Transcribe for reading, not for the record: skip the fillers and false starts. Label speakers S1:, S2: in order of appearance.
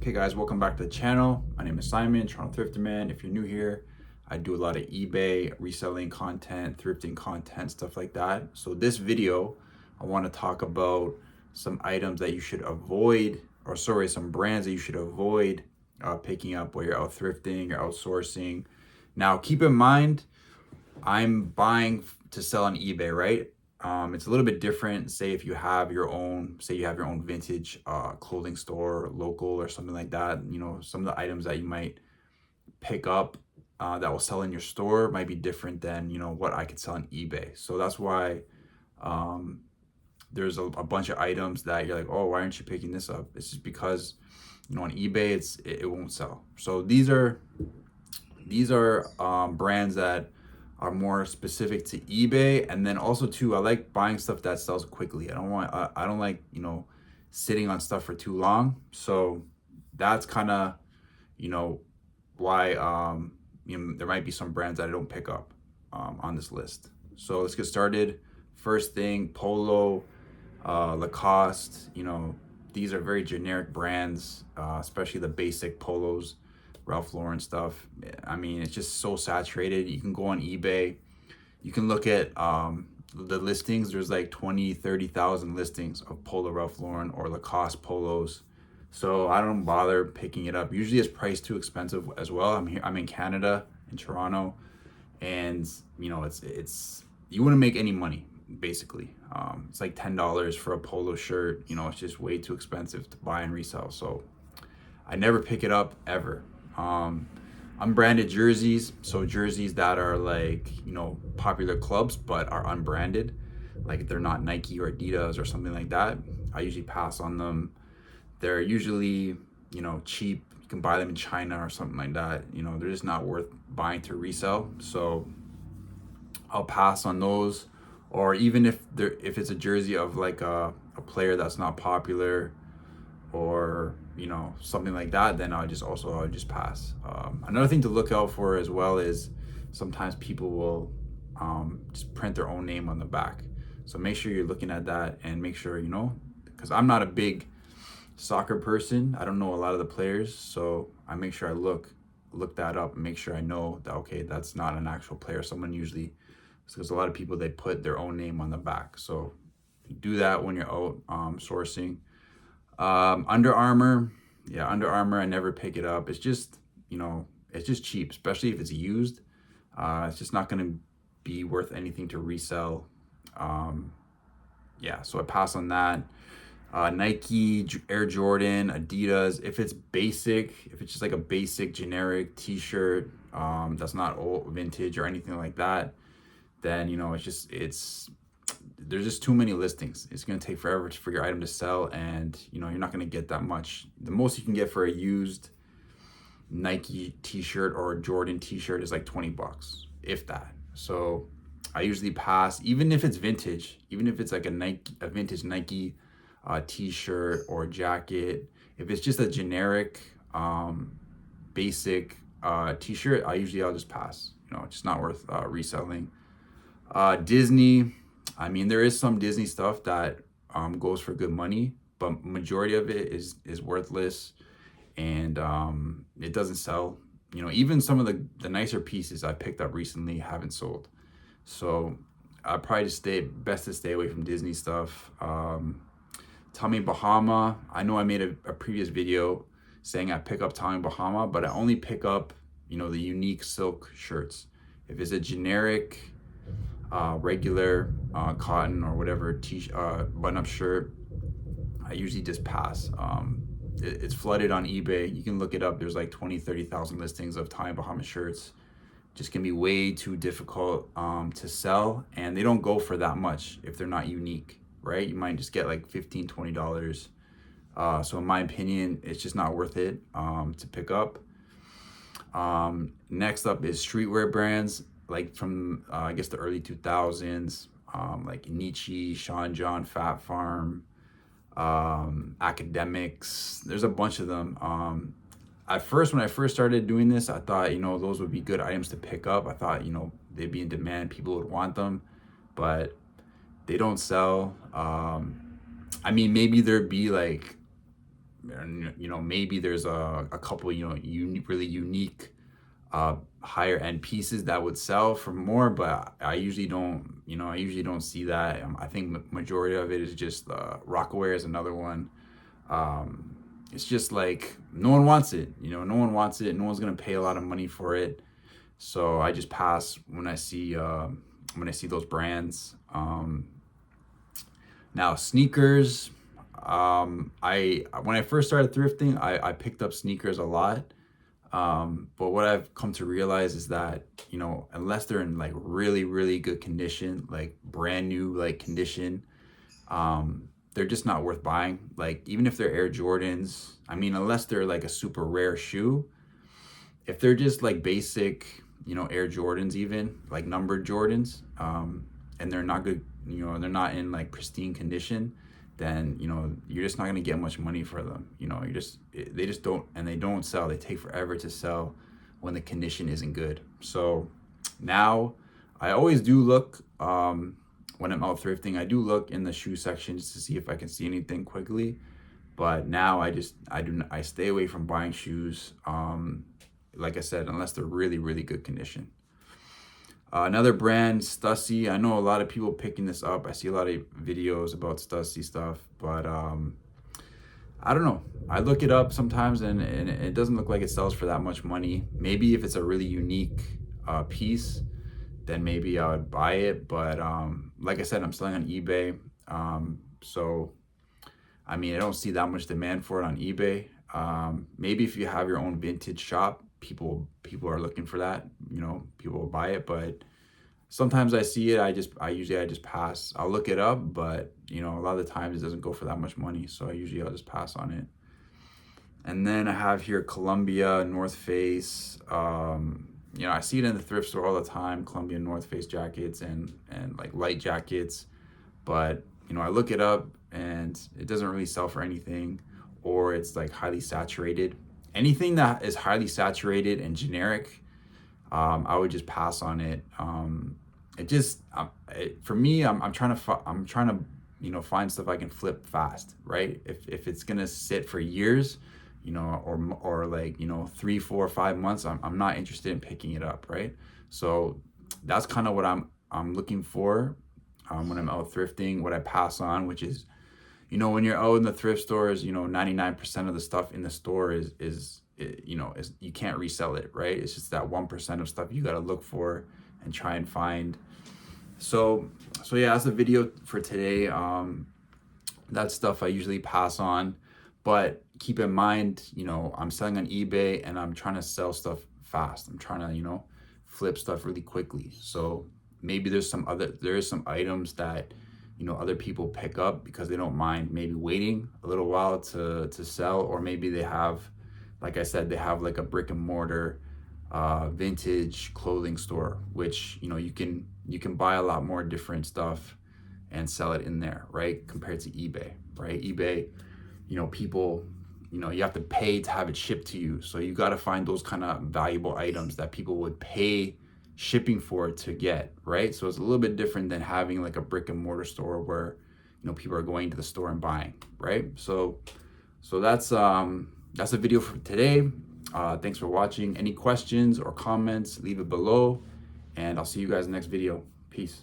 S1: Okay guys, welcome back to the channel. My name is Simon, Toronto Thrifter Man. If you're new here, I do a lot of eBay, reselling content, thrifting content, stuff like that. So this video, I want to talk about some items that you should avoid, or sorry, some brands that you should avoid picking up while you're out thrifting or outsourcing. Now, keep in mind, I'm buying to sell on eBay, right? It's a little bit different. Say if you have your own, say you have your own vintage clothing store, local or something like that. You know, some of the items that you might pick up that will sell in your store might be different than, you know, what I could sell on eBay. So that's why there's a bunch of items that you're like, oh, why aren't you picking this up? It's just because, you know, on eBay it won't sell. So these are brands that are more specific to eBay. And then also too, I like buying stuff that sells quickly. I don't like, you know, sitting on stuff for too long. So that's kind of, you know, why you know, there might be some brands that I don't pick up on this list. So let's get started. First thing, Polo, Lacoste. You know, these are very generic brands, especially the basic polos, Ralph Lauren stuff. I mean, it's just so saturated. You can go on eBay, you can look at the listings. There's like 20-30,000 listings of Polo Ralph Lauren or Lacoste polos. So I don't bother picking it up. Usually it's priced too expensive as well. I'm in Canada, in Toronto, and you know, it's you wouldn't make any money basically. It's like $10 for a polo shirt. You know, it's just way too expensive to buy and resell. So I never pick it up ever. Unbranded jerseys, so jerseys that are like, you know, popular clubs but are unbranded, like they're not Nike or Adidas or something like that, I usually pass on them. They're usually, you know, cheap. You can buy them in China or something like that. You know, they're just not worth buying to resell. So I'll pass on those. Or even if it's a jersey of like a player that's not popular, or you know, something like that, then I'll just pass. Another thing to look out for as well is sometimes people will just print their own name on the back. So make sure you're looking at that and make sure, you know, because I'm not a big soccer person. I don't know a lot of the players, so I make sure I look that up and make sure I know that, okay, that's not an actual player. Someone usually, because a lot of people, they put their own name on the back. So do that when you're out sourcing. Under Armour, yeah, Under Armour, I never pick it up. It's just, you know, it's just cheap, especially if it's used. It's just not going to be worth anything to resell. Yeah, so I pass on that. Nike, Air Jordan, Adidas. If it's basic, if it's just like a basic generic t-shirt, that's not old vintage or anything like that, then, you know, there's just too many listings. It's going to take forever for your item to sell, and you know, you're not going to get that much. The most you can get for a used Nike t-shirt or a Jordan t-shirt is like $20, if that. So I usually pass, even if it's vintage, even if it's like a vintage Nike t-shirt or jacket. If it's just a generic basic t-shirt, I'll just pass. You know, it's just not worth reselling. Disney, I mean, there is some Disney stuff that goes for good money, but majority of it is worthless, and it doesn't sell. You know, even some of the nicer pieces I picked up recently haven't sold. So I probably best to stay away from Disney stuff. Tommy Bahama, I know I made a previous video saying I pick up Tommy Bahama, but I only pick up, you know, the unique silk shirts. If it's a generic regular cotton or whatever button-up shirt, I usually just pass. It's flooded on eBay. You can look it up. There's like 20-30,000 listings of Tommy Bahama shirts. Just can be way too difficult to sell, and they don't go for that much if they're not unique, right? You might just get like $15-20. So in my opinion, it's just not worth it to pick up. Next up is streetwear brands, like from I guess the early 2000s, like Nietzsche, Sean John, Fat Farm, Academics. There's a bunch of them. At first, when I first started doing this, I thought, you know, those would be good items to pick up. I thought, you know, they'd be in demand, people would want them, but they don't sell. I mean, maybe there'd be like and, you know, maybe there's a couple, you know, really unique higher end pieces that would sell for more, but I usually don't, you know, I usually don't see that. I think majority of it is just Rockaware is another one. Um, it's just like no one wants it, you know, no one wants it. No one's gonna pay a lot of money for it. So I just pass when I see those brands. Now sneakers, I when I first started thrifting, I picked up sneakers a lot. But what I've come to realize is that, you know, unless they're in like really, really good condition, like brand new like condition, they're just not worth buying. Like even if they're Air Jordans, I mean, unless they're like a super rare shoe, if they're just like basic, you know, Air Jordans, even like numbered Jordans, and they're not good, you know, they're not in like pristine condition, then, you know, you're just not going to get much money for them. You know, they just don't, and they don't sell. They take forever to sell when the condition isn't good. So now I always do look, when I'm out thrifting, I do look in the shoe section just to see if I can see anything quickly. But now I stay away from buying shoes. Like I said, unless they're really, really good condition. Another brand, Stussy. I know a lot of people picking this up. I see a lot of videos about Stussy stuff, but I don't know. I look it up sometimes, and it doesn't look like it sells for that much money. Maybe if it's a really unique piece, then maybe I would buy it. But like I said, I'm selling on eBay. So, I mean, I don't see that much demand for it on eBay. Maybe if you have your own vintage shop, people are looking for that. You know, people will buy it. But sometimes I see it, I usually just pass. I'll look it up, but you know, a lot of the times it doesn't go for that much money. So I'll just pass on it. And then I have here Columbia, North Face. You know, I see it in the thrift store all the time, Columbia, North Face jackets and like light jackets. But, you know, I look it up and it doesn't really sell for anything, or it's like highly saturated. Anything that is highly saturated and generic, I would just pass on it. For me, I'm trying to, you know, find stuff I can flip fast, right? If it's gonna sit for years, you know, or like, you know, 3, 4, 5 months, I'm not interested in picking it up, right? So that's kind of what I'm looking for when I'm out thrifting. What I pass on, which is, you know, when you're out in the thrift stores, you know, 99% of the stuff in the store you know, is you can't resell it, right? It's just that 1% of stuff you got to look for and try and find. So yeah, that's the video for today. That stuff I usually pass on, but keep in mind, you know, I'm selling on eBay and I'm trying to sell stuff fast. I'm trying to, you know, flip stuff really quickly. So maybe there is some items that, you know, other people pick up because they don't mind maybe waiting a little while to sell, or maybe they have, like I said, they have like a brick and mortar vintage clothing store, which, you know, you can buy a lot more different stuff and sell it in there, right? Compared to eBay, right? eBay, you know, people, you know, you have to pay to have it shipped to you. So you got to find those kind of valuable items that people would pay shipping for it to get, right? So it's a little bit different than having like a brick and mortar store where, you know, people are going to the store and buying, right? So that's the video for today. Thanks for watching. Any questions or comments, leave it below, and I'll see you guys in the next video. Peace.